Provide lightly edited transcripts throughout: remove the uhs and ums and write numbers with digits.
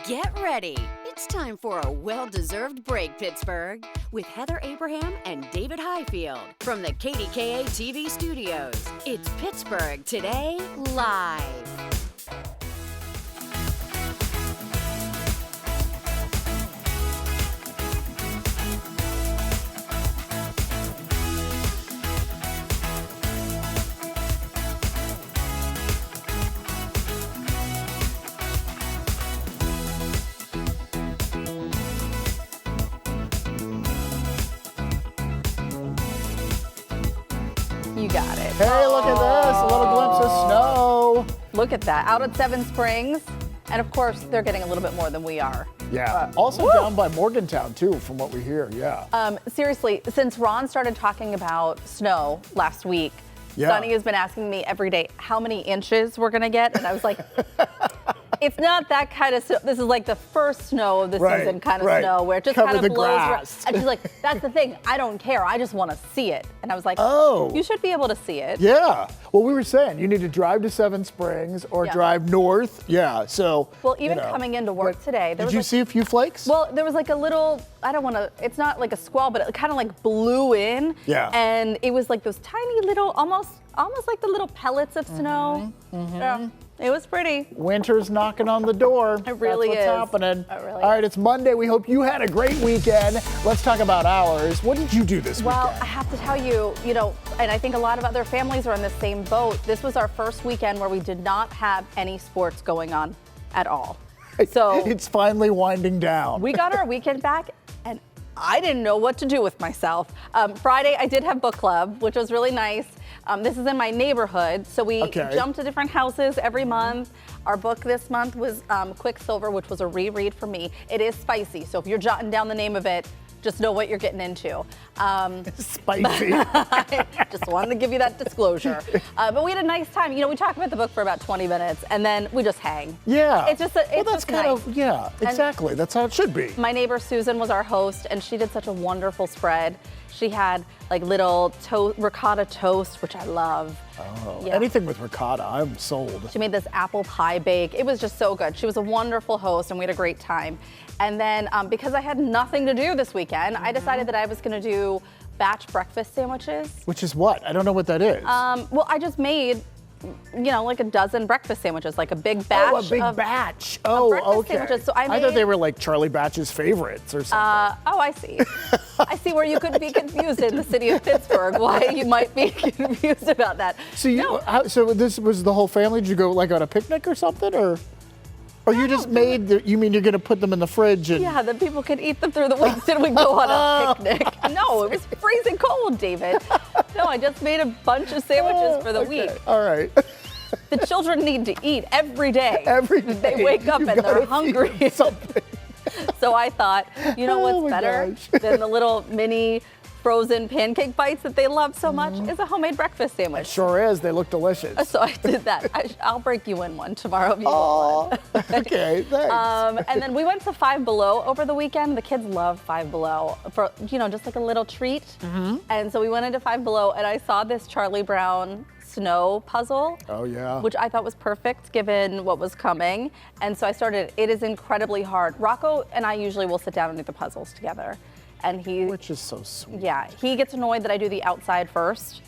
Get ready. It's time for a well-deserved break, Pittsburgh, with Heather Abraham and David Highfield from the KDKA-TV studios. It's Pittsburgh Today Live. You got it. Hey, look at this, a little glimpse of snow. Look at that, out at Seven Springs. And of course, they're getting a little bit more than we are. Yeah, also down by Morgantown too, from what we hear, yeah. Seriously, since Ron started talking about snow last week, Sonny has been asking me every day how many inches we're gonna get, and I was like, it's not that kind of snow. This is like the first snow of the season kind of snow where it just Cover kind of the blows around. grass. And she's like, that's the thing, I don't care, I just want to see it. And I was like, Oh. you should be able to see it. Yeah, well, we were saying you need to drive to Seven Springs or drive north. Yeah, so. Well, even coming into work today, there Did was you like, see a few flakes? well, there was like a little, I don't want to, it's not like a squall, but it kind of like blew in. Yeah. And it was like those tiny little, almost like the little pellets of snow. Yeah, it was pretty. Winter's knocking on the door. It really That's what's happening. It really All right, it's Monday. We hope you had a great weekend. Let's talk about ours. What did you do this Well, weekend? I have to tell you, and I think a lot of other families are in the same boat. This was our first weekend where we did not have any sports going on at all. So It's finally winding down. we got our weekend back, and I didn't know what to do with myself. Friday, I did have book club, which was really nice. This is in my neighborhood, so we jumped to different houses every month. Our book this month was Quicksilver, which was a reread for me. It is spicy, so if you're jotting down the name of it, just know what you're getting into. Spicy. I just wanted to give you that disclosure. But we had a nice time. We talk about the book for about 20 minutes, and then we just hang. Yeah. It's just, well, it's that's just kind nice. of, yeah, exactly. That's how it should be. My neighbor Susan was our host, and she did such a wonderful spread. She had like little ricotta toast, which I love. Oh, Yeah. anything with ricotta, I'm sold. She made this apple pie bake. It was just so good. She was a wonderful host, and we had a great time. And then because I had nothing to do this weekend, I decided that I was going to do batch breakfast sandwiches. Which is what? I don't know what that is. Well, I just made, like a dozen breakfast sandwiches, like a big batch. Oh, a big batch. of Oh, breakfast okay. sandwiches. So I thought they made- were like Charlie Batch's favorites or something. Oh, I see. I see where you could be confused in the city of Pittsburgh, why you might be confused about that. So so this was the whole family? Did you go like on a picnic or something, or you just made? You mean you're going to put them in the fridge and? Yeah, that people could eat them through the week. Did we go on a picnic? No, it was freezing cold, David. No, I just made a bunch of sandwiches for the week. All right. The children need to eat every day. Every day. They wake up You and they're gotta hungry. feed them something. So I thought, Oh what's my better gosh. than the little mini frozen pancake bites that they love so much is a homemade breakfast sandwich. Sure is. They look delicious. So I did that. I'll break you in one tomorrow if you Oh, want one. okay. Thanks. And then we went to Five Below over the weekend. The kids love Five Below for, just like a little treat. And so we went into Five Below, and I saw this Charlie Brown snow puzzle. Oh, yeah. Which I thought was perfect given what was coming. And so I started. It is incredibly hard. Rocco and I usually will sit down and do the puzzles together. And Which is so sweet. yeah, he gets annoyed that I do the outside first.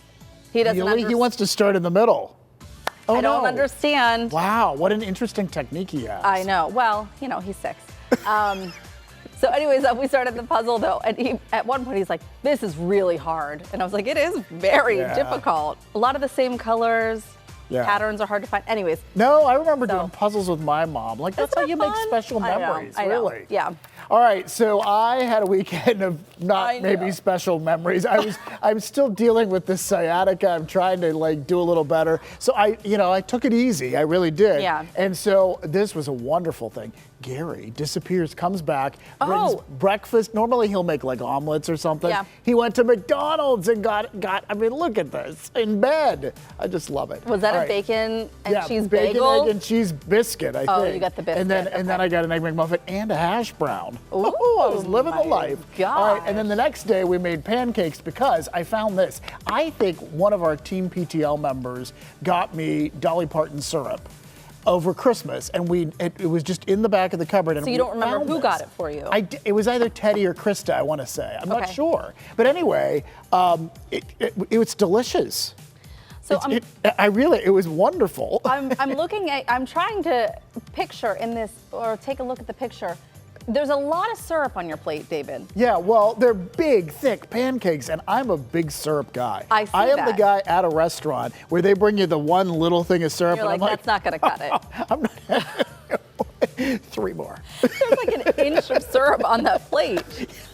He doesn't Really? He wants to start in the middle. Oh, I don't no. understand. Wow, what an interesting technique he has. I know. Well, he's 6. So anyways, we started the puzzle though, and at one point he's like, this is really hard. And I was like, it is very difficult. A lot of the same colors, patterns are hard to find. Anyways. No, I remember doing puzzles with my mom. Like, that's how Isn't it you make fun? special memories, I know. really. Yeah. All right, so I had a weekend of not maybe special memories. I'm still dealing with this sciatica. I'm trying to do a little better. So I took it easy. I really did. Yeah. And so this was a wonderful thing. Gary disappears, comes back, brings breakfast. Normally he'll make like omelets or something. Yeah. He went to McDonald's and got, I mean, look at this, in bed. I just love it. Was that All a right. bacon and cheese bacon, bagel? egg, and cheese biscuit, I think. Oh, you got the biscuit, And then I got an egg McMuffin and a hash brown. Ooh, I was living the my life. All right, and then gosh. the next day we made pancakes because I found this. I think one of our Team PTL members got me Dolly Parton syrup. over Christmas, and it was just in the back of the cupboard. And so you don't remember who got it for you? It was either Teddy or Krista, I want to say. I'm not sure. But anyway, it was delicious. So it was wonderful. I'm trying to picture in this, or take a look at the picture. There's a lot of syrup on your plate, David. Yeah, well, they're big, thick pancakes, and I'm a big syrup guy. I am the guy at a restaurant where they bring you the one little thing of syrup, and I'm like, that's not going to cut it. I'm not. 3 more. There's like an inch of syrup on that plate.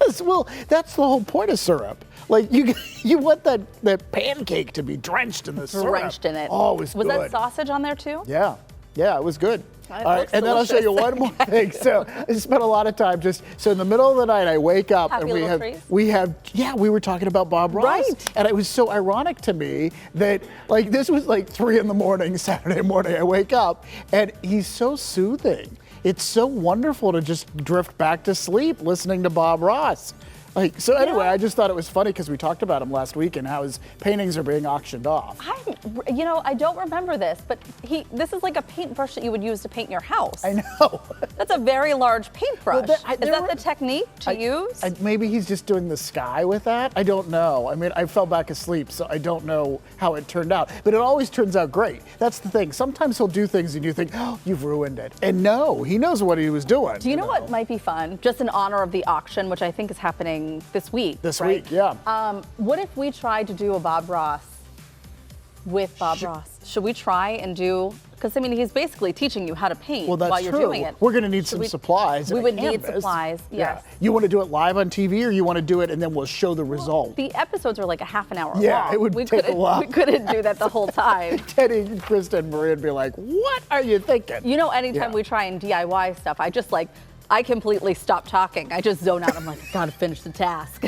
Yes, well, that's the whole point of syrup. Like you want that pancake to be drenched in the syrup. Drenched in it. Oh, it was good. Was that sausage on there too? Yeah, it was good. All right, and then I'll show you one more thing. So I spent a lot of time so in the middle of the night I wake up Happy and we were talking about Bob Ross. Right. And it was so ironic to me that like this was like 3 a.m. Saturday morning. I wake up and he's so soothing. It's so wonderful to just drift back to sleep listening to Bob Ross. Anyway, I just thought it was funny because we talked about him last week and how his paintings are being auctioned off. I don't remember this, but this is like a paintbrush that you would use to paint your house. I know. That's a very large paintbrush. Well, is that the technique to use? Maybe he's just doing the sky with that. I don't know. I mean, I fell back asleep, so I don't know how it turned out. But it always turns out great. That's the thing. Sometimes he'll do things and you think, oh, you've ruined it. And no, he knows what he was doing. Do you know what might be fun? Just in honor of the auction, which I think is happening this week. This week, yeah. What if we tried to do a Bob Ross with Bob Ross? Should we try and do, because I mean, he's basically teaching you how to paint while you're doing it. We're going to need some supplies. We would need supplies, yes. Yeah. You want to do it live on TV or you want to do it and then we'll show the result? The episodes are like a half an hour long. Yeah, it would take a lot. We couldn't do that the whole time. Teddy, Krista, and Maria would be like, what are you thinking? You know, anytime we try and DIY stuff, I completely stop talking. I just zone out. I'm like, I gotta finish the task.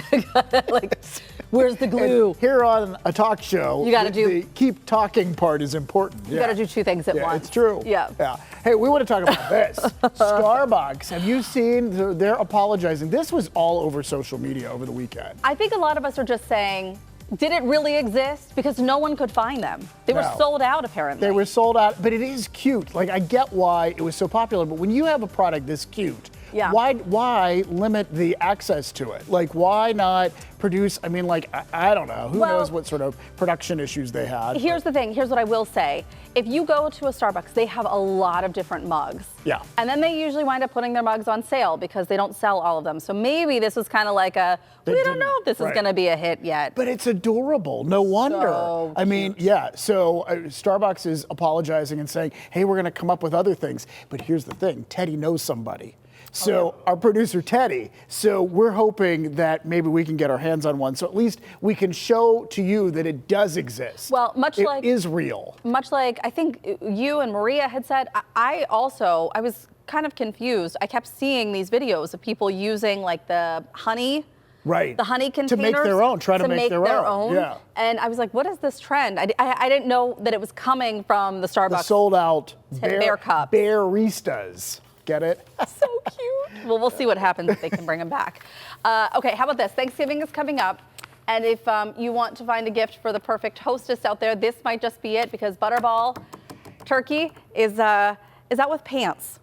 Like, where's the glue? And here on a talk show, you gotta the keep talking part is important. You gotta do 2 things at once. It's true. Yeah. Hey, we want to talk about this. Starbucks, have you seen, they're apologizing. This was all over social media over the weekend. I think a lot of us are just saying, did it really exist? Because no one could find them. They were sold out, apparently. They were sold out, but it is cute. Like, I get why it was so popular, but when you have a product this cute, why limit the access to it? Like, why not produce, I mean, like, I don't know. Who knows what sort of production issues they had. Here's the thing. Here's what I will say. If you go to a Starbucks, they have a lot of different mugs. Yeah. And then they usually wind up putting their mugs on sale because they don't sell all of them. So maybe this was kind of like we don't know if this is going to be a hit yet. But it's adorable. No wonder. So I mean, so Starbucks is apologizing and saying, hey, we're going to come up with other things. But here's the thing. Teddy knows somebody. So our producer, Teddy, so we're hoping that maybe we can get our hands on one. So at least we can show to you that it does exist. Well, it is real. Much like I think you and Maria had said, I was kind of confused. I kept seeing these videos of people using like the honey. Right. The honey containers. To make their own, try to make their own. Yeah. And I was like, what is this trend? I didn't know that it was coming from the Starbucks. The sold out bear cups. Bearistas. Get it? So cute. Well, we'll see what happens if they can bring them back. Okay, how about this? Thanksgiving is coming up. And if you want to find a gift for the perfect hostess out there, this might just be it because Butterball turkey is out with pants.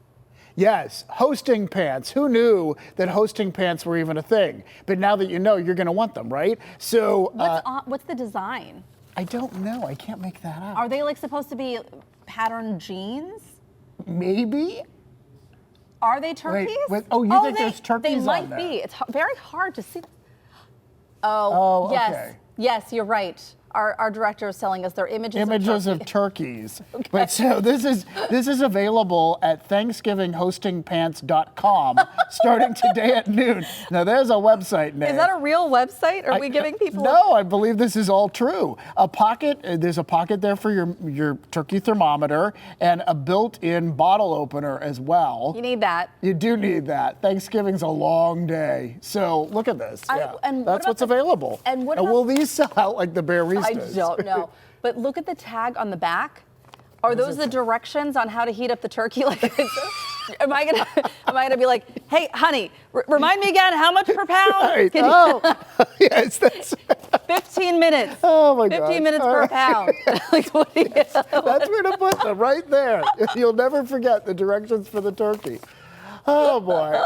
Yes, hosting pants. Who knew that hosting pants were even a thing? But now that you know, you're going to want them, right? So what's the design? I don't know. I can't make that out. Are they like supposed to be patterned jeans? Maybe. Are they turkeys? Wait, you think there's turkeys on there? They might be. It's very hard to see. Yes. Okay. Yes, you're right. Our director is telling us they're images of turkeys. Okay. But so this is available at ThanksgivingHostingPants.com starting today at noon. Now there's a website name. Is that a real website? Are we giving people? No, I believe this is all true. There's a pocket there for your turkey thermometer and a built-in bottle opener as well. You need that. You do need that. Thanksgiving's a long day. So look at this. That's what's available. And will these sell out like the Bear Reese? I don't know. But look at the tag on the back. Are those the directions on how to heat up the turkey? Like, am I gonna be like, hey, honey, remind me again, how much per pound? Right. Yes, that's. 15 minutes. Oh my God. 15 minutes per pound. Like, what do you, That's where to put them, right there. You'll never forget the directions for the turkey. Oh boy.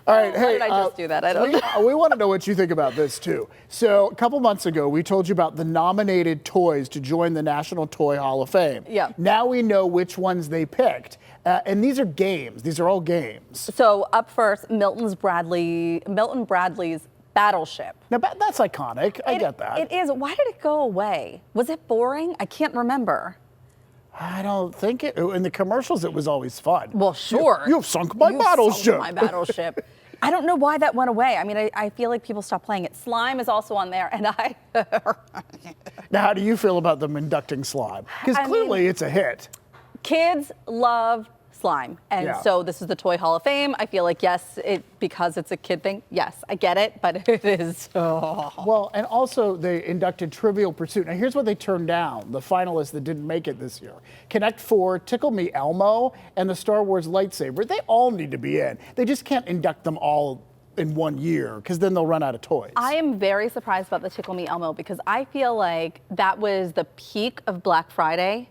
All right, Why hey, did I just do that? I don't know. We want to know what you think about this too. So a couple months ago, we told you about the nominated toys to join the National Toy Hall of Fame. Yeah. Now we know which ones they picked. And these are games. These are all games. So up first, Milton Bradley's Battleship. Now that's iconic. I get that. It is. Why did it go away? Was it boring? I can't remember. I don't think it. In the commercials, it was always fun. Well, sure. You've sunk my battleship. Sunk my battleship. I don't know why that went away. I mean, I feel like people stopped playing it. Slime is also on there, and Now, how do you feel about them inducting Slime? Because clearly it's a hit. Kids love slime, and so this is the Toy Hall of Fame. I feel like, yes, because it's a kid thing, yes, I get it, but it is. Oh. Well, and also they inducted Trivial Pursuit. Now here's what they turned down, the finalists that didn't make it this year. Connect 4, Tickle Me Elmo, and the Star Wars lightsaber. They all need to be in. They just can't induct them all in 1 year, because then they'll run out of toys. I am very surprised about the Tickle Me Elmo, because I feel like that was the peak of Black Friday.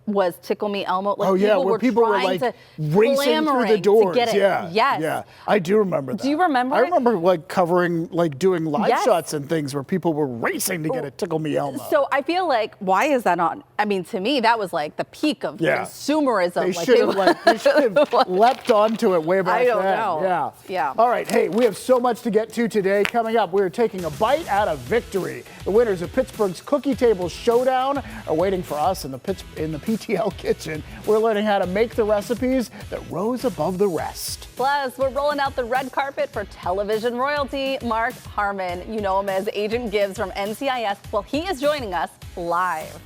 Was Tickle Me Elmo? Like, where people were like racing through the doors. To get it. Yeah, I do remember that. Do you remember? I remember doing live shots and things where people were racing to get a Tickle Me Elmo. So I feel like, why is that on? I mean, to me, that was like the peak of consumerism. They should have leapt onto it way back then. I don't know. Yeah. All right, hey, we have so much to get to today. Coming up, we're taking a bite out of victory. The winners of Pittsburgh's Cookie Table Showdown are waiting for us in the PTL kitchen. We're learning how to make the recipes that rose above the rest. Plus, we're rolling out the red carpet for television royalty, Mark Harmon. You know him as Agent Gibbs from NCIS. Well, he is joining us live.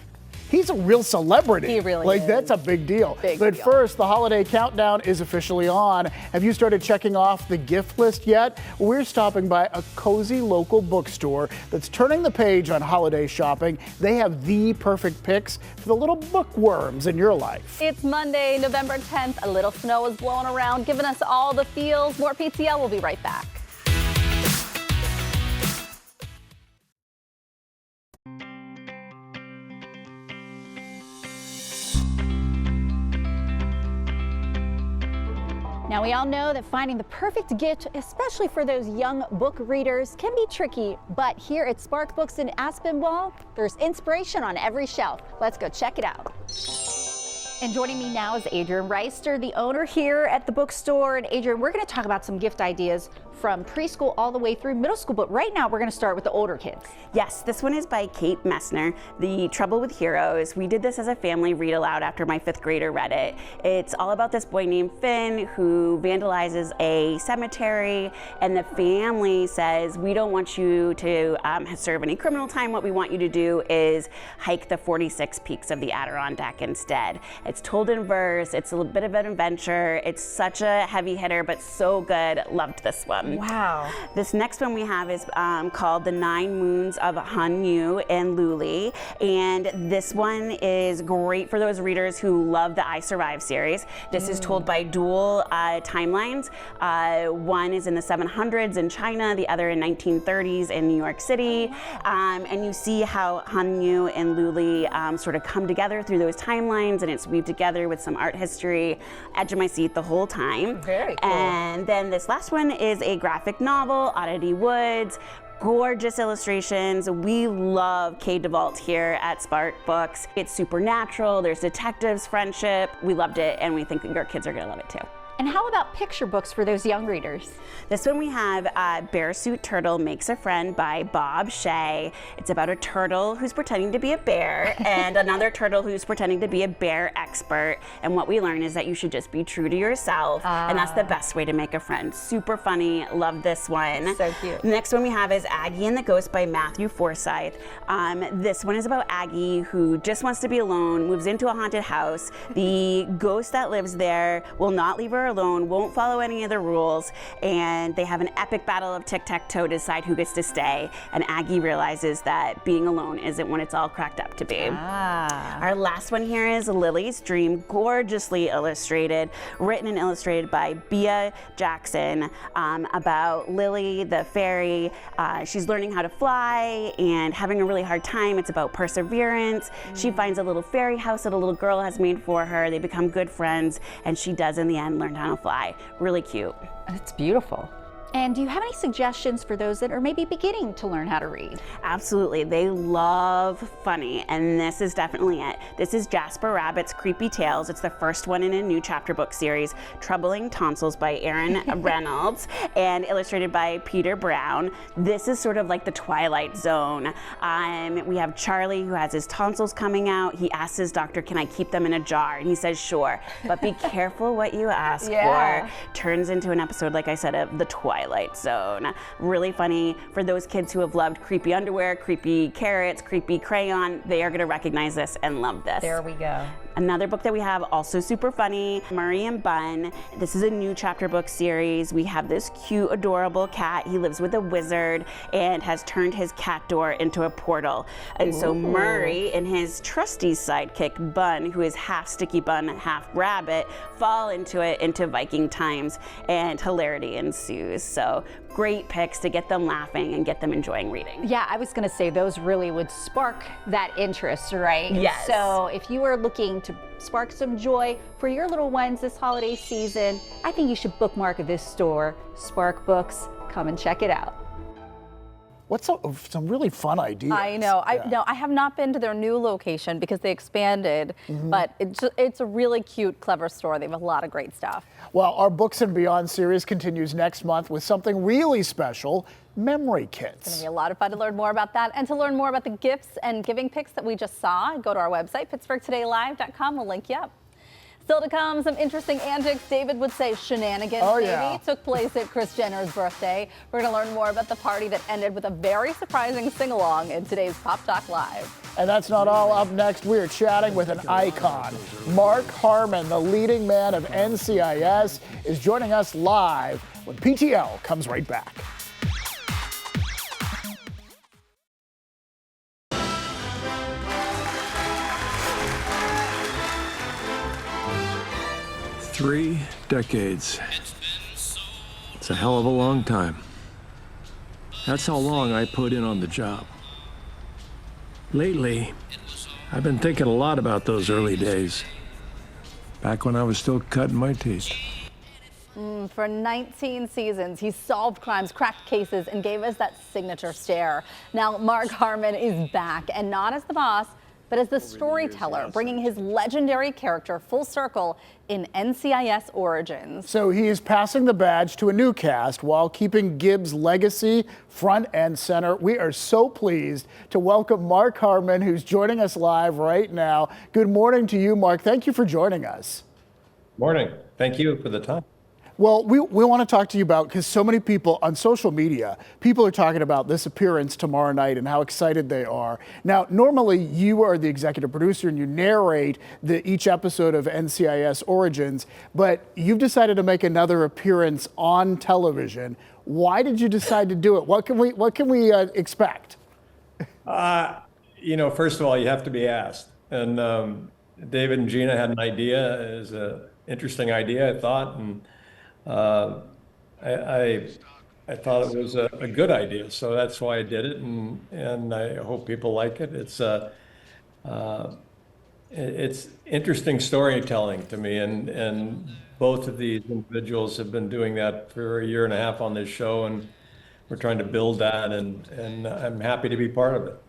He's a real celebrity. He really is. That's a big deal. But first, the holiday countdown is officially on. Have you started checking off the gift list yet? We're stopping by a cozy local bookstore that's turning the page on holiday shopping. They have the perfect picks for the little bookworms in your life. It's Monday, November 10th. A little snow is blowing around, giving us all the feels. More PTL. We'll be right back. Now, we all know that finding the perfect gift, especially for those young book readers, can be tricky. But here at Spark Books in Aspinwall, there's inspiration on every shelf. Let's go check it out. And joining me now is Adrian Reister, the owner here at the bookstore. And Adrian, we're going to talk about some gift ideas from preschool all the way through middle school, but right now we're going to start with the older kids. Yes, this one is by Kate Messner, The Trouble with Heroes. We did this as a family read aloud after my 5th grader read it. It's all about this boy named Finn who vandalizes a cemetery, and the family says, we don't want you to serve any criminal time. What we want you to do is hike the 46 peaks of the Adirondack instead. It's told in verse. It's a little bit of an adventure. It's such a heavy hitter, but so good. Loved this one. Wow. This next one we have is called The 9 Moons of Han Yu and Luli. And this one is great for those readers who love the I Survive series. This is told by dual timelines. One is in the 700s in China, the other in 1930s in New York City. And you see how Han Yu and Luli sort of come together through those timelines, and it's weaved together with some art history. Edge of my seat the whole time. Very cool. And then this last one is a graphic novel, Oddity Woods. Gorgeous illustrations. We love Kay DeVault here at Spark Books. It's supernatural, there's detectives, friendship. We loved it, and we think that your kids are gonna love it too. And how about picture books for those young readers? This one we have Bearsuit Turtle Makes a Friend by Bob Shea. It's about a turtle who's pretending to be a bear and another turtle who's pretending to be a bear expert. And what we learn is that you should just be true to yourself, and that's the best way to make a friend. Super funny, love this one. So cute. The next one we have is Aggie and the Ghost by Matthew Forsyth. This one is about Aggie who just wants to be alone, moves into a haunted house. The ghost that lives there will not leave her are alone, won't follow any of the rules, and they have an epic battle of tic-tac-toe to decide who gets to stay. And Aggie realizes that being alone isn't what it's all cracked up to be. Our last one here is Lily's Dream, gorgeously illustrated, written and illustrated by Bea Jackson, about Lily, the fairy. She's learning how to fly and having a really hard time. It's about perseverance. She finds a little fairy house that a little girl has made for her. They become good friends, and she does in the end learn how to fly. Really cute. It's beautiful. And do you have any suggestions for those that are maybe beginning to learn how to read? Absolutely. They love funny, and this is definitely it. This is Jasper Rabbit's Creepy Tales. It's the first one in a new chapter book series, Troubling Tonsils by Erin Reynolds, and illustrated by Peter Brown. This is sort of like the Twilight Zone. We have Charlie who has his tonsils coming out. He asks his doctor, can I keep them in a jar? And he says, sure, but be careful what you ask for. Turns into an episode, like I said, of the Twilight Zone. Really funny for those kids who have loved creepy underwear, creepy carrots, creepy crayon. They are going to recognize this and love this. There we go. Another book that we have, also super funny, Murray and Bun. This is a new chapter book series. We have this cute, adorable cat. He lives with a wizard and has turned his cat door into a portal. And so Murray and his trusty sidekick, Bun, who is half sticky bun, half rabbit, fall into it into Viking times, and hilarity ensues. So great picks to get them laughing and get them enjoying reading. Yeah, I was going to say those really would spark that interest, right? Yes. So if you are looking to spark some joy for your little ones this holiday season, I think you should bookmark this store, Spark Books. Come and check it out. What's some really fun ideas? I know. I have not been to their new location because they expanded, but it's a really cute, clever store. They have a lot of great stuff. Well, our Books and Beyond series continues next month with something really special, memory kits. It's going to be a lot of fun to learn more about that and to learn more about the gifts and giving picks that we just saw. Go to our website, PittsburghTodayLive.com. We'll link you up. Still to come, some interesting antics, David would say shenanigans, maybe, took place at Kris Jenner's birthday. We're going to learn more about the party that ended with a very surprising sing-along in today's Pop Talk Live. And that's not all. Up next, we're chatting with an icon. Mark Harmon, the leading man of NCIS, is joining us live when PTL comes right back. Three decades. It's a hell of a long time. That's how long I put in on the job. Lately, I've been thinking a lot about those early days, back when I was still cutting my teeth. For 19 seasons, he solved crimes, cracked cases, and gave us that signature stare. Now, Mark Harmon is back, and not as the boss, but as the storyteller, bringing his legendary character full circle in NCIS Origins. So he is passing the badge to a new cast while keeping Gibbs' legacy front and center. We are so pleased to welcome Mark Harmon, who's joining us live right now. Good morning to you, Mark. Thank you for joining us. Morning. Thank you for the time. Well, we want to talk to you about, because so many people on social media, people are talking about this appearance tomorrow night and how excited they are. Now, normally you are the executive producer and you narrate each episode of NCIS Origins, but you've decided to make another appearance on television. Why did you decide to do it? What can we expect? First of all, you have to be asked. And David and Gina had an idea. It was an interesting idea, I thought, and I thought it was a good idea, so that's why I did it, and I hope people like it. It's interesting storytelling to me, and both of these individuals have been doing that for a year and a half on this show, and we're trying to build that, and I'm happy to be part of it.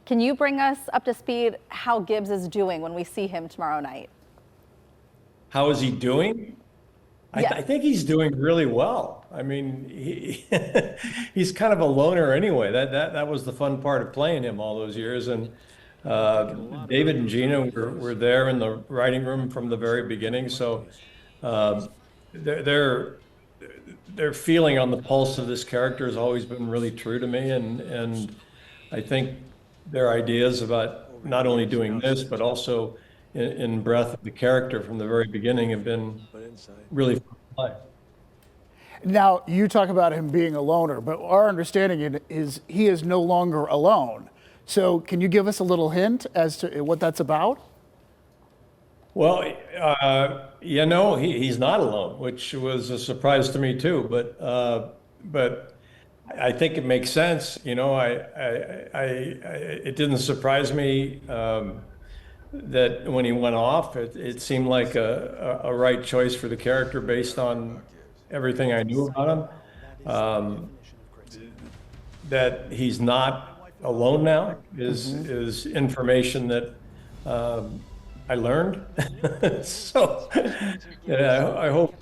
Can you bring us up to speed how Gibbs is doing when we see him tomorrow night? How is he doing? Yes. I think he's doing really well. I mean, he's kind of a loner anyway. That was the fun part of playing him all those years. And David and Gina were there in the writing room from the very beginning. So their feeling on the pulse of this character has always been really true to me. And I think their ideas about not only doing this, but also in breadth of the character from the very beginning have been really fun to play. Now, you talk about him being a loner, but our understanding is he is no longer alone. So can you give us a little hint as to what that's about? Well, he's not alone, which was a surprise to me too. But I think it makes sense. It didn't surprise me that when he went off, it seemed like a right choice for the character based on everything I knew about him. That he's not alone now is information that I learned. So I hope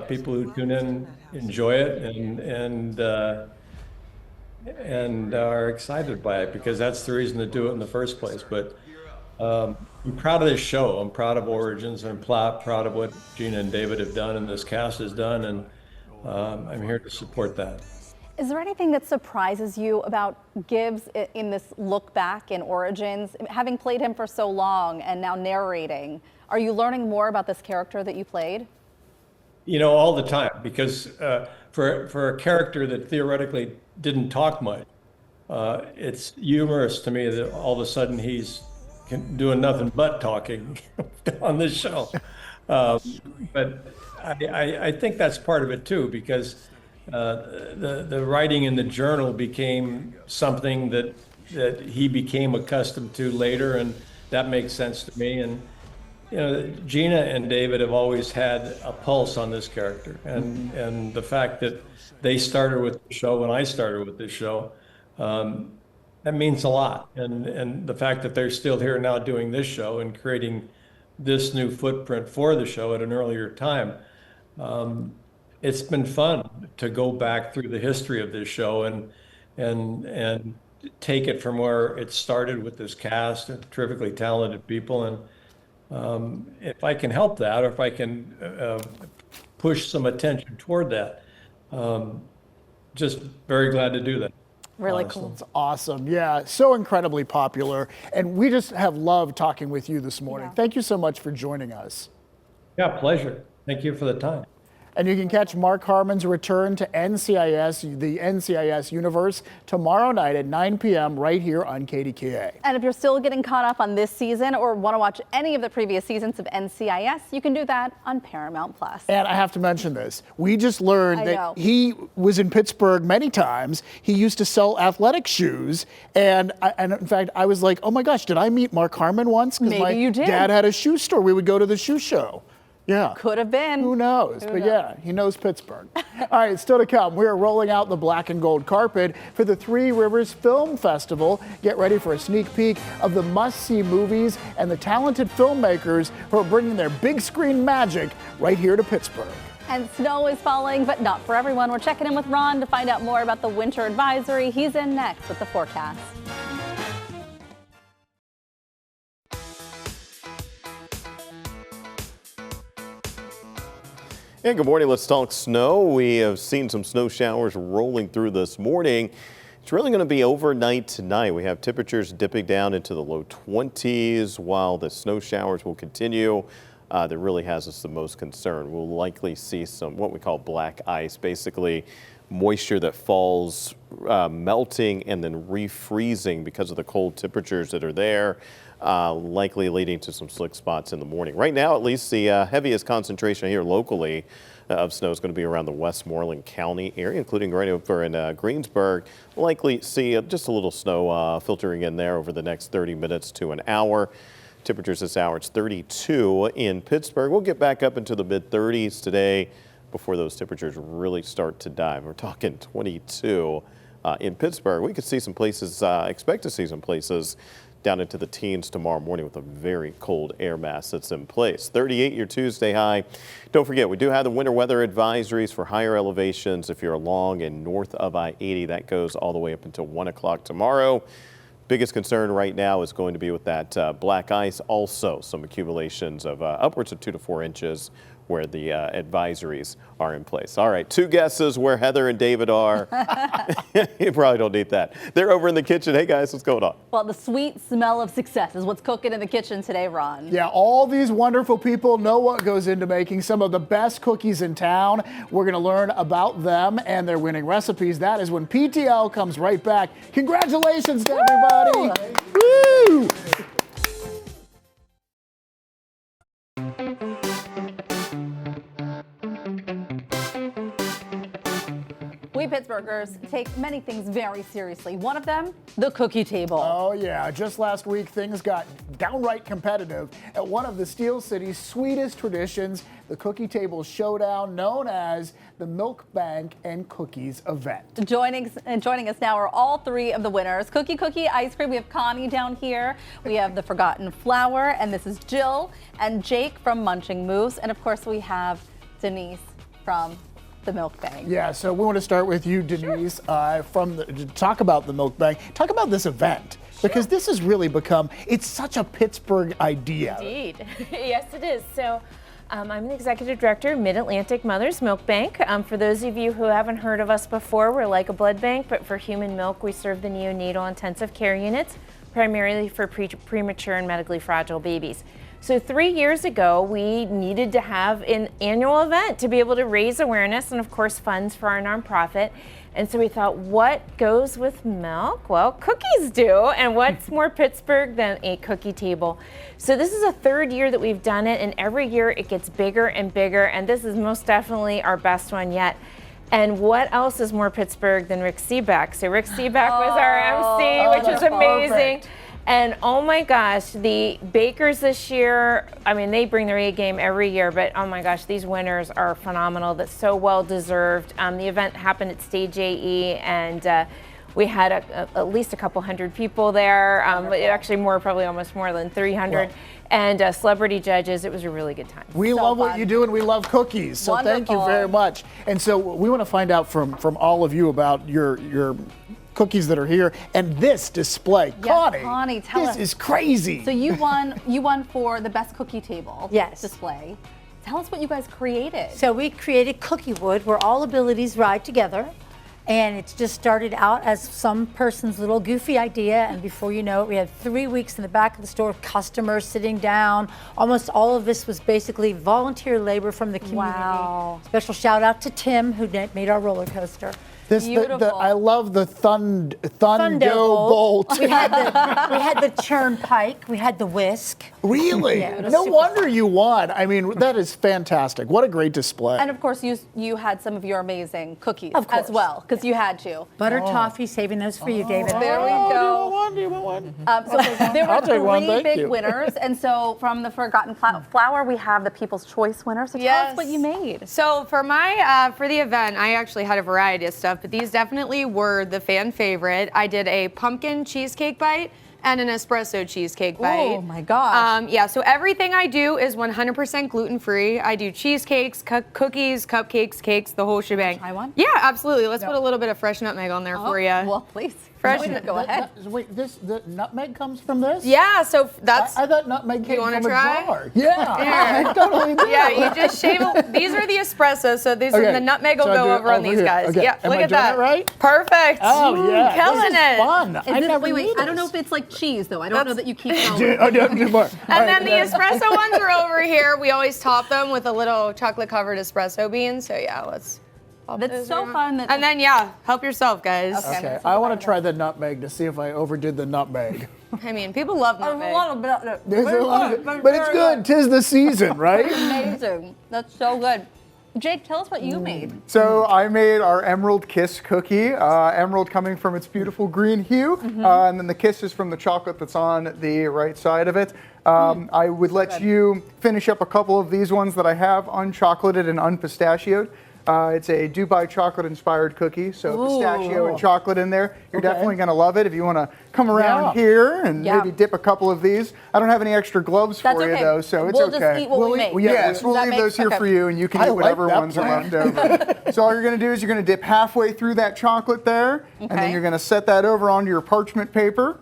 people who tune in enjoy it and are excited by it, because that's the reason to do it in the first place. But I'm proud of this show. I'm proud of Origins, and I'm proud of what Gina and David have done and this cast has done, and I'm here to support that. Is there anything that surprises you about Gibbs in this look back in Origins? Having played him for so long and now narrating, are you learning more about this character that you played? All the time, because for a character that theoretically didn't talk much, it's humorous to me that all of a sudden he's doing nothing but talking on this show. But I think that's part of it too, because the writing in the journal became something that he became accustomed to later, and that makes sense to me. And Gina and David have always had a pulse on this character, and the fact that they started with the show when I started with this show, that means a lot. And the fact that they're still here now doing this show and creating this new footprint for the show at an earlier time. It's been fun to go back through the history of this show and take it from where it started with this cast of terrifically talented people. And if I can help that, or if I can push some attention toward that, just very glad to do that. Really Honestly. cool. It's awesome. Yeah, so incredibly popular. And we just have loved talking with you this morning. Yeah. Thank you so much for joining us. Yeah, pleasure. Thank you for the time. And you can catch Mark Harmon's return to NCIS, the NCIS universe, tomorrow night at 9 p.m. right here on KDKA. And if you're still getting caught up on this season or want to watch any of the previous seasons of NCIS, you can do that on Paramount+. And I have to mention this. We just learned that he was in Pittsburgh many times. He used to sell athletic shoes. And in fact, I was like, oh my gosh, did I meet Mark Harmon once? Because my dad had a shoe store. We would go to the shoe show. Yeah. Could have been. Who knows? But yeah, he knows Pittsburgh. All right, still to come. We are rolling out the black and gold carpet for the Three Rivers Film Festival. Get ready for a sneak peek of the must-see movies and the talented filmmakers who are bringing their big screen magic right here to Pittsburgh. And snow is falling, but not for everyone. We're checking in with Ron to find out more about the winter advisory. He's in next with the forecast. Yeah, good morning. Let's talk snow. We have seen some snow showers rolling through this morning. It's really going to be overnight tonight. We have temperatures dipping down into the low 20s while the snow showers will continue. That really has us the most concern. We'll likely see some what we call black ice, basically moisture that falls melting and then refreezing because of the cold temperatures that are there. Likely leading to some slick spots in the morning. Right now, at least, the heaviest concentration here locally of snow is going to be around the Westmoreland County area, including right over in Greensburg. Likely see just a little snow filtering in there over the next 30 minutes to an hour. Temperatures this hour, it's 32 in Pittsburgh. We'll get back up into the mid-30s today before those temperatures really start to dive. We're talking 22 in Pittsburgh. We could see some places, expect to see some places down into the teens tomorrow morning with a very cold air mass that's in place. 38 your Tuesday high. Don't forget, we do have the winter weather advisories for higher elevations. If you're along and north of I-80, that goes all the way up until 1 o'clock tomorrow. Biggest concern right now is going to be with that black ice. Also, some accumulations of upwards of 2 to 4 inches where the advisories are in place. All right, 2 guesses where Heather and David are. You probably don't need that. They're over in the kitchen. Hey guys, what's going on? Well, the sweet smell of success is what's cooking in the kitchen today, Ron. Yeah, all these wonderful people know what goes into making some of the best cookies in town. We're going to learn about them and their winning recipes. That is when PTL comes right back. Congratulations to everybody. Woo! We Pittsburghers take many things very seriously. One of them, the cookie table. Oh yeah, just last week things got downright competitive at one of the Steel City's sweetest traditions, the cookie table showdown known as the Milk Bank and Cookies event. Joining us now are all 3 of the winners. Cookie Ice Cream, we have Connie down here. We have the Forgotten Flower, and this is Jill and Jake from Munching Moose. And of course we have Denise from the Milk Bank. Yeah, so we want to start with you, Denise, to talk about the Milk Bank. Talk about this event, because this has really become, it's such a Pittsburgh idea. Indeed. Yes, it is. So I'm the executive director of Mid-Atlantic Mother's Milk Bank. For those of you who haven't heard of us before, we're like a blood bank, but for human milk, we serve the neonatal intensive care units, primarily for premature and medically fragile babies. So 3 years ago, we needed to have an annual event to be able to raise awareness and, of course, funds for our nonprofit. And so we thought, what goes with milk? Well, cookies do. And what's more Pittsburgh than a cookie table? So this is the 3rd year that we've done it, and every year it gets bigger and bigger. And this is most definitely our best one yet. And what else is more Pittsburgh than Rick Seebeck? So Rick Seebeck was our MC, which is amazing. Perfect. And oh my gosh, the bakers this year, I mean, they bring their A game every year, but oh my gosh, these winners are phenomenal. That's so well deserved. The event happened at Stage AE, and we had at least a couple hundred people there. Actually probably almost more than 300. Wow. And celebrity judges. It was a really good time. We love what you do, and we love cookies. So wonderful. Thank you very much. And so we want to find out from all of you about your cookies that are here and this display. Yes, Connie, tell us. This is crazy. So you won for the best cookie table display. Tell us what you guys created. So we created Cookie Wood, where all abilities ride together. And it's just started out as some person's little goofy idea, and before you know it, we had 3 weeks in the back of the store, customers sitting down. Almost all of this was basically volunteer labor from the community. Wow. Special shout out to Tim, who made our roller coaster. I love the Thundo Bolt. We had the churn pike. We had the whisk. Really? Yeah, no wonder you won. I mean, that is fantastic. What a great display. And of course, you had some of your amazing cookies as well, because you had to. Butter toffee, saving those for you, David. There we go. Do you want one? So there were 3 big winners, and so from the Forgotten Flower, we have the People's Choice winner. So tell us what you made. So for for the event, I actually had a variety of stuff, but these definitely were the fan favorite. I did a pumpkin cheesecake bite and an espresso cheesecake bite. Oh my gosh. Yeah, so everything I do is 100% gluten-free. I do cheesecakes, cookies, cupcakes, cakes, the whole shebang. Try one? Yeah, absolutely. Let's put a little bit of fresh nutmeg on there for you. Well, please. Fresh. Go ahead. Wait, the nutmeg comes from this? Yeah, so that's. I thought nutmeg came from a jar. Yeah, I totally do. Yeah, you just shave. These are the espressos, so these are the nutmeg will go over on these guys. Okay. Yeah, look at that. Right? Perfect. Oh yeah, killing it. Fun. I don't know if it's like cheese though. I don't know that you keep going. Do more. And then the espresso ones are over here. We always top them with a little chocolate covered espresso bean. So yeah, let's. That's so fun. And then help yourself, guys. Okay, I want to try the nutmeg to see if I overdid the nutmeg. I mean, people love nutmeg. There's a lot of it, but it's good. 'Tis the season, right? Amazing. That's so good. Jake, tell us what you made. So I made our Emerald Kiss cookie. Emerald coming from its beautiful green hue, and then the kiss is from the chocolate that's on the right side of it. I would let you finish up a couple of these ones that I have unchocolated and unpistachioed. It's a Dubai chocolate-inspired cookie, so pistachio and chocolate in there. You're definitely going to love it if you want to come around here and maybe dip a couple of these. I don't have any extra gloves for you, though, so it's we'll just eat what we make. Yes, we'll leave those here for you, and you can eat whatever ones are left over. So all you're going to do is you're going to dip halfway through that chocolate there, and then you're going to set that over onto your parchment paper.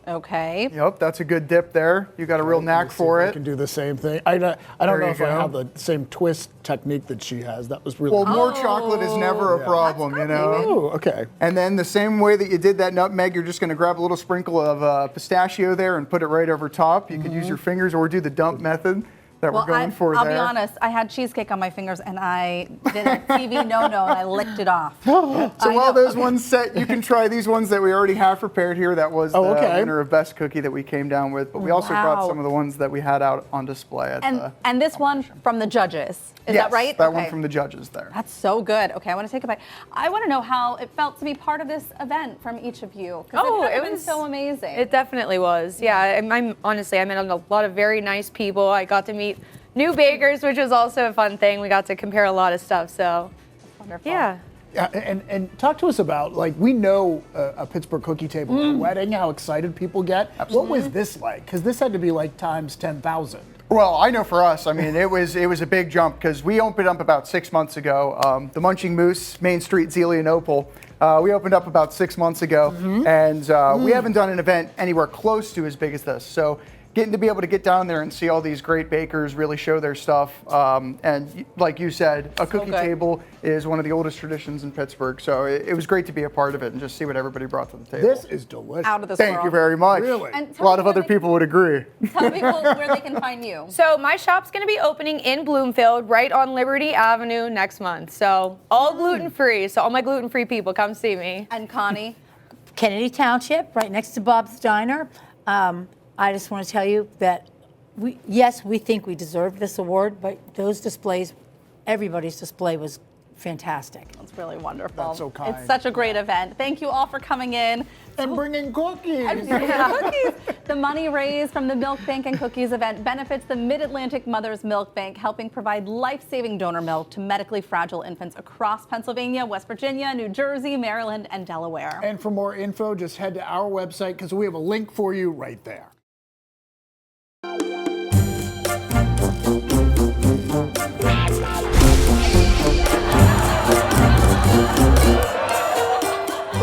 Okay. Yep, that's a good dip there. You got a real knack for it. I can do the same thing. I don't know if I have the same twist technique that she has. That was really Well, more chocolate is never a problem, you know. Oh, okay. And then the same way that you did that nutmeg, you're just going to grab a little sprinkle of pistachio there and put it right over top. You could use your fingers or do the dump method that we're going for I'll there. be honest, I had cheesecake on my fingers and I did a TV no-no and I licked it off. So while those ones set, you can try these ones that we already have prepared here. That was the winner of best cookie that we came down with. But we also brought some of the ones that we had out on display at and this one from the judges. Is yes, that right? That one from the judges there. That's so good. Okay, I want to take a bite. I want to know how it felt to be part of this event from each of you. Because it was so amazing. It definitely was. Yeah, I'm honestly, I met a lot of very nice people. I got to meet new bakers, which was also a fun thing. We got to compare a lot of stuff, so wonderful. Yeah. Yeah, and talk to us about, like, we know a Pittsburgh cookie table at a wedding, how excited people get. What was this like? Because this had to be like times 10,000. Well, I know for us, I mean, it was a big jump because we opened up about 6 months ago. The Munching Moose, Main Street, Zelienople. We opened up about 6 months ago, and we haven't done an event anywhere close to as big as this. So getting to be able to get down there and see all these great bakers really show their stuff. And like you said, a cookie table is one of the oldest traditions in Pittsburgh. So it was great to be a part of it and just see what everybody brought to the table. This is delicious. Out of this Thank world. you very much. Really? And A lot of other people would agree. Tell people where they can find you. So my shop's going to be opening in Bloomfield, right on Liberty Avenue next month. So all gluten-free. So all my gluten-free people, come see me. And Connie? Kennedy Township, right next to Bob's Diner. I just want to tell you that we think we deserved this award, but those displays, everybody's display was fantastic. That's really wonderful. That's so kind. It's such a great event. Thank you all for coming in. And bringing cookies. The money raised from the Milk Bank and Cookies event benefits the Mid-Atlantic Mothers Milk Bank, helping provide life-saving donor milk to medically fragile infants across Pennsylvania, West Virginia, New Jersey, Maryland, and Delaware. And for more info, just head to our website because we have a link for you right there.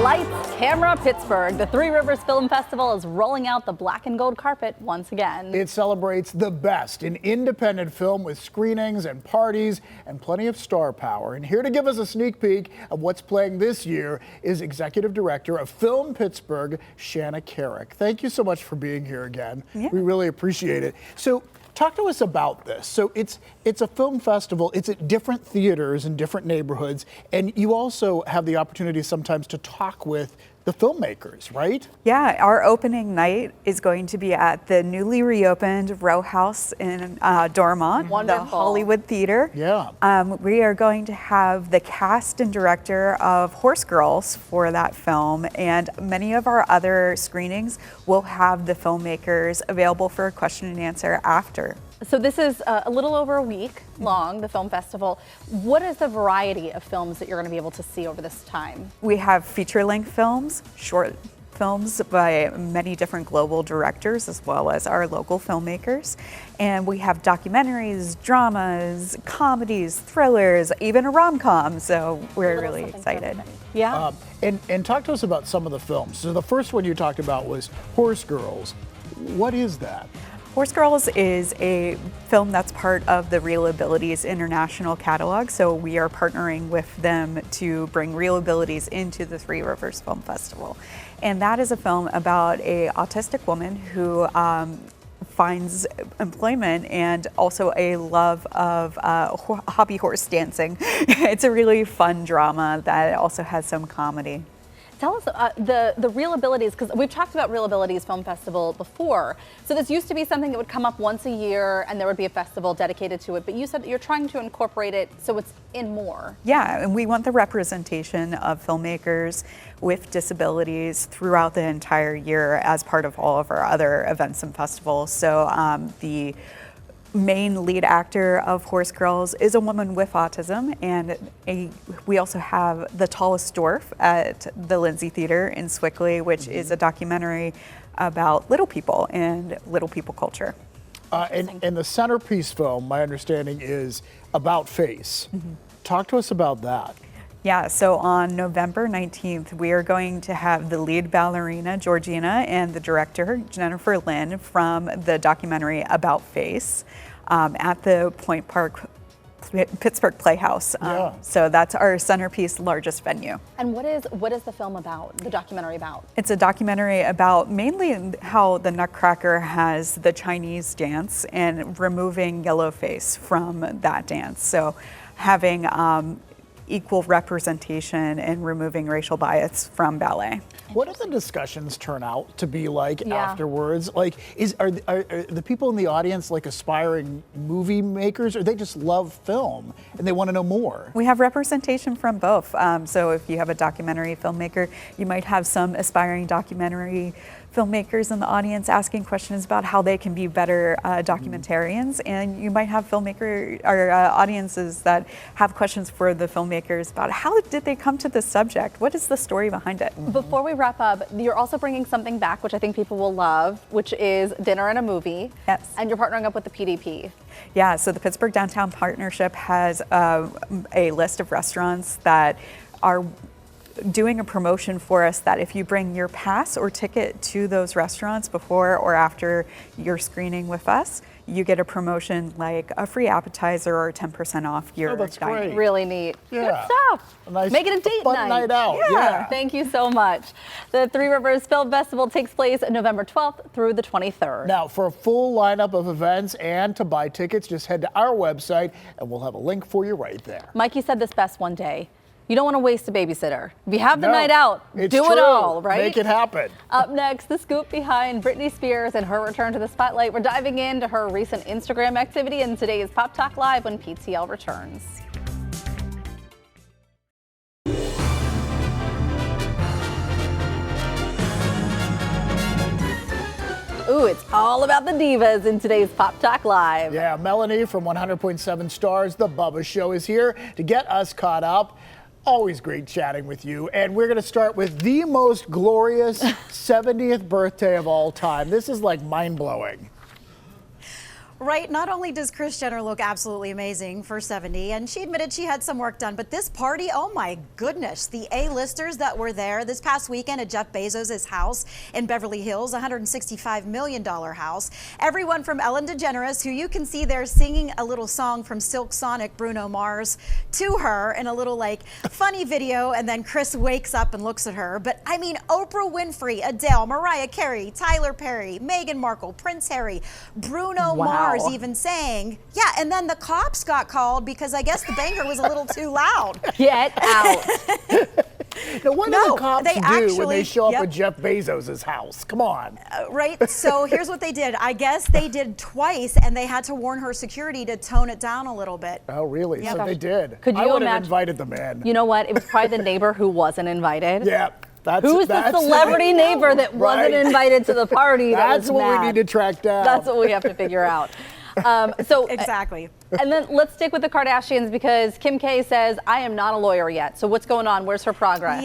Lights, camera, Pittsburgh. The Three Rivers Film Festival is rolling out the black and gold carpet once again. It celebrates the best in independent film with screenings and parties and plenty of star power. And here to give us a sneak peek of what's playing this year is Executive Director of Film Pittsburgh, Shanna Carrick. Thank you so much for being here again. Yeah. We really appreciate it. So talk to us about this. So it's a film festival. It's at different theaters in different neighborhoods, and you also have the opportunity sometimes to talk with the filmmakers, right? Yeah, our opening night is going to be at the newly reopened Row House in Dormont, the Hollywood Theater. Yeah. We are going to have the cast and director of Horse Girls for that film, and many of our other screenings will have the filmmakers available for a question and answer after. So this is a little over a week long, the film festival. What is the variety of films that you're going to be able to see over this time? We have feature-length films, short films by many different global directors as well as our local filmmakers. And we have documentaries, dramas, comedies, thrillers, even a rom-com. So we're really excited. Yeah. And talk to us about some of the films. So the first one you talked about was Horse Girls. What is that? Horse Girls is a film that's part of the Real Abilities International Catalog, so we are partnering with them to bring Real Abilities into the Three Rivers Film Festival. And that is a film about an autistic woman who finds employment and also a love of hobby horse dancing. It's a really fun drama that also has some comedy. Tell us the Real Abilities, because we've talked about Real Abilities Film Festival before. So this used to be something that would come up once a year and there would be a festival dedicated to it, but you said that you're trying to incorporate it so it's in more. Yeah, and we want the representation of filmmakers with disabilities throughout the entire year as part of all of our other events and festivals. So the main lead actor of Horse Girls is a woman with autism, and we also have The Tallest Dwarf at the Lindsay Theater in Swickley, which is a documentary about little people and little people culture. And the centerpiece film, my understanding, is About Face. Talk to us about that. Yeah, so on November 19th, we are going to have the lead ballerina, Georgina, and the director, Jennifer Lynn, from the documentary About Face at the Point Park Pittsburgh Playhouse. So that's our centerpiece, largest venue. And what is the film about, the documentary about? It's a documentary about mainly how the Nutcracker has the Chinese dance and removing yellowface from that dance. So having equal representation and removing racial bias from ballet. What do the discussions turn out to be like afterwards? Like, are the people in the audience like aspiring movie makers, or they just love film and they want to know more? We have representation from both. So if you have a documentary filmmaker, you might have some aspiring documentary filmmakers in the audience asking questions about how they can be better documentarians, and you might have filmmaker or audiences that have questions for the filmmakers about how did they come to this subject? What is the story behind it? Before we wrap up, you're also bringing something back which I think people will love, which is dinner and a movie. Yes. And you're partnering up with the PDP. Yeah, so the Pittsburgh Downtown Partnership has a list of restaurants that are doing a promotion for us that if you bring your pass or ticket to those restaurants before or after your screening with us, you get a promotion like a free appetizer or 10% off your dining. Really neat. Yeah. Good stuff. Nice Make it a date fun night out. Yeah. Thank you so much. The Three Rivers Film Festival takes place November 12th through the 23rd. Now, for a full lineup of events and to buy tickets, just head to our website and we'll have a link for you right there. Mikey said this best one day. You don't want to waste a babysitter. If you have the night out, do it true. all, right? Make it happen. Up next, the scoop behind Britney Spears and her return to the spotlight. We're diving into her recent Instagram activity in today's Pop Talk Live when PTL returns. Ooh, it's all about the divas in today's Pop Talk Live. Yeah, Melanie from 100.7 Stars, The Bubba Show, is here to get us caught up. Always great chatting with you. And we're going to start with the most glorious 70th birthday of all time. This is like mind-blowing. Right, not only does Kris Jenner look absolutely amazing for 70, and she admitted she had some work done, but this party, oh my goodness, the A-listers that were there this past weekend at Jeff Bezos' house in Beverly Hills, $165 million house. Everyone from Ellen DeGeneres, who you can see there singing a little song from Silk Sonic, Bruno Mars, to her in a little like funny video, and then Kris wakes up and looks at her. But I mean, Oprah Winfrey, Adele, Mariah Carey, Tyler Perry, Meghan Markle, Prince Harry, Bruno Mars even saying, yeah, and then the cops got called because I guess the banger was a little too loud. Get out. Now, what do the cops do when they show up at Jeff Bezos' house? Come on. Right, so here's what they did. I guess they did twice, and they had to warn her security to tone it down a little bit. Oh, really? Yeah. So they did. Could you I would have imagine- invited them in. You know what? It was probably the neighbor who wasn't invited. Yeah. Who's the celebrity neighbor that wasn't invited to the party? That's what we need to track down. That's what we have to figure out. Exactly. And then let's stick with the Kardashians because Kim K says, I am not a lawyer yet. So what's going on? Where's her progress?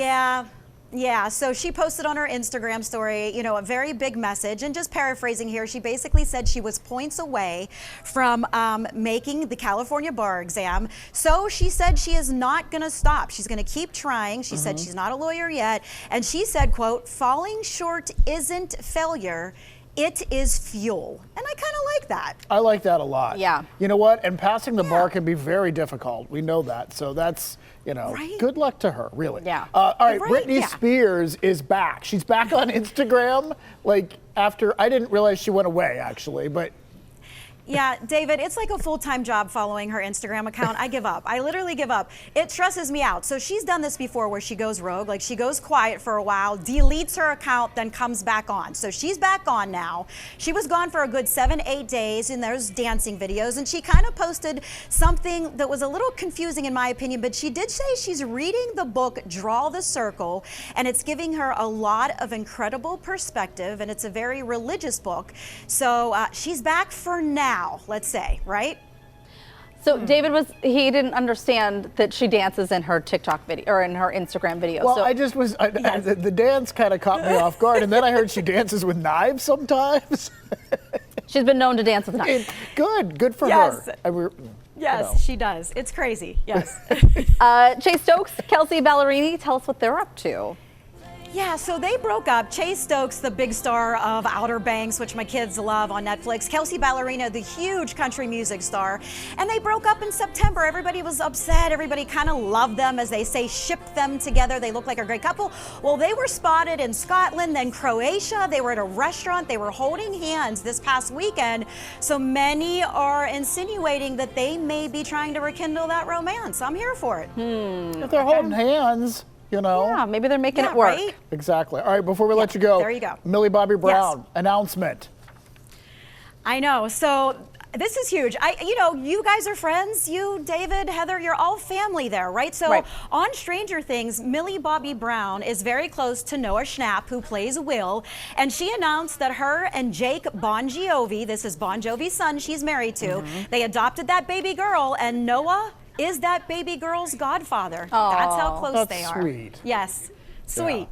Yeah, so she posted on her Instagram story, you know, a very big message, and just paraphrasing here, she basically said she was points away from making the California bar exam. So she said she is not going to stop. She's going to keep trying. She said she's not a lawyer yet. And she said, quote, falling short isn't failure. It is fuel. And I kind of like that. I like that a lot. Yeah. You know what? And passing the bar can be very difficult. We know that. So that's, you know, good luck to her, really. Yeah. All right, Britney Spears is back. She's back on Instagram, like after, I didn't realize she went away actually, but. Yeah, David, it's like a full-time job following her Instagram account. I give up. I literally give up. It stresses me out. So she's done this before where she goes rogue, like she goes quiet for a while, deletes her account, then comes back on. So she's back on now. She was gone for a good 7-8 days and there's dancing videos, and she kind of posted something that was a little confusing in my opinion, but she did say she's reading the book Draw the Circle, and it's giving her a lot of incredible perspective, and it's a very religious book. So she's back for now. Let's say, right? So David he didn't understand that she dances in her TikTok video or in her Instagram video. Well, so, I just was, the dance kind of caught me off guard, and then I heard she dances with knives sometimes. She's been known to dance with knives. Good for her. Yes, she does. It's crazy. Yes. Chase Stokes, Kelsey Ballerini, tell us what they're up to. Yeah, so they broke up. Chase Stokes, the big star of Outer Banks, which my kids love on Netflix. Kelsey Ballerini, the huge country music star. And they broke up in September. Everybody was upset. Everybody kind of loved them, as they say, shipped them together. They look like a great couple. Well, they were spotted in Scotland, then Croatia. They were at a restaurant. They were holding hands this past weekend. So many are insinuating that they may be trying to rekindle that romance. I'm here for it. If they're holding hands, you know. Yeah, maybe they're making it work. Right? Exactly. All right, before we let you go, there you go. Millie Bobby Brown, announcement. I know. So this is huge. You guys are friends. You, David, Heather, you're all family there, right? So on Stranger Things, Millie Bobby Brown is very close to Noah Schnapp, who plays Will, and she announced that her and Jake Bon Jovi, this is Bon Jovi's son she's married to, they adopted that baby girl, and Noah is that baby girl's godfather. That's how close they are. Sweet. Yes. Sweet. Yeah.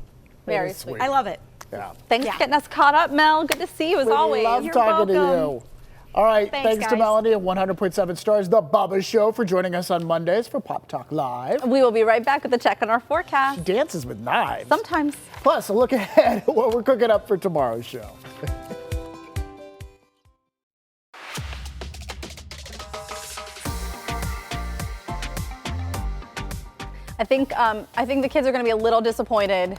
Very sweet. I love it. Yeah. Thanks for getting us caught up, Mel. Good to see you as always. Love You're talking welcome. to you. All right, thanks to guys. Melanie of 100.7 Stars, The Bubba Show, for joining us on Mondays for Pop Talk Live. We will be right back with a check on our forecast. She dances with knives. Sometimes. Plus, a look ahead at what we're cooking up for tomorrow's show. I think the kids are going to be a little disappointed.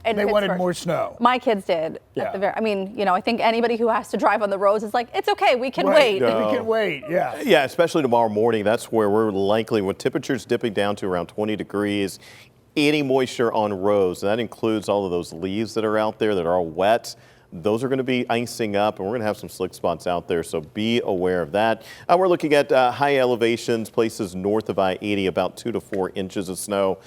They wanted more snow. My kids did. Yeah. I think anybody who has to drive on the roads is like, it's okay, we can wait. No. We can wait, yeah. Yeah, especially tomorrow morning. That's where we're likely, with temperatures dipping down to around 20 degrees, any moisture on roads. And that includes all of those leaves that are out there that are all wet. Those are going to be icing up, and we're going to have some slick spots out there, so be aware of that. We're looking at high elevations, places north of I-80, about 2 to 4 inches of snow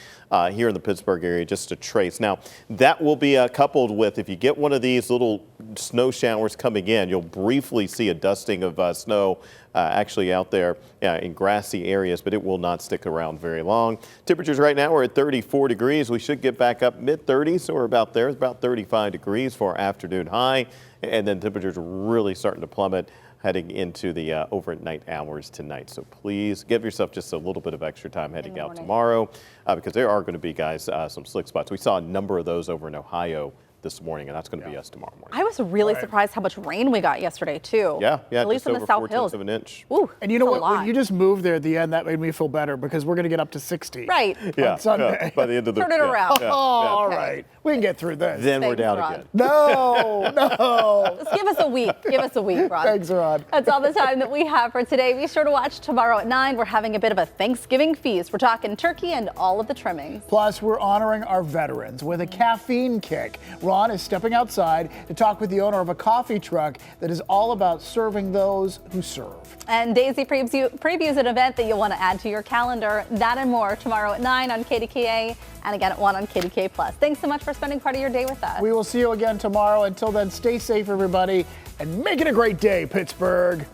here in the Pittsburgh area, just a trace. Now, that will be coupled with, if you get one of these little snow showers coming in, you'll briefly see a dusting of snow actually out there in grassy areas, but it will not stick around very long. Temperatures right now are at 34 degrees. We should get back up mid-30s, so we're about there. It's about 35 degrees for our afternoon high, and then temperatures really starting to plummet heading into the overnight hours tonight. So please give yourself just a little bit of extra time heading out tomorrow because there are going to be, guys, some slick spots. We saw a number of those over in Ohio this morning, and that's going to be us tomorrow morning. I was really surprised how much rain we got yesterday, too. Yeah, at least in the South Hills. Of an inch. Ooh, and you know what? When you just moved there at the end, that made me feel better because we're going to get up to 60 on Sunday. By the end of the Turn it around. All right. We can get through this. Then we're down again. No. Just give us a week. Give us a week, Ron. Thanks, Ron. That's all the time that we have for today. Be sure to watch tomorrow at 9. We're having a bit of a Thanksgiving feast. We're talking turkey and all of the trimmings. Plus, we're honoring our veterans with a caffeine kick. Ron is stepping outside to talk with the owner of a coffee truck that is all about serving those who serve. And Daisy previews an event that you'll want to add to your calendar. That and more tomorrow at 9 on KDKA and again at 1 on KDKA+. Thanks so much for spending part of your day with us. We will see you again tomorrow. Until then, stay safe, everybody, and make it a great day, Pittsburgh.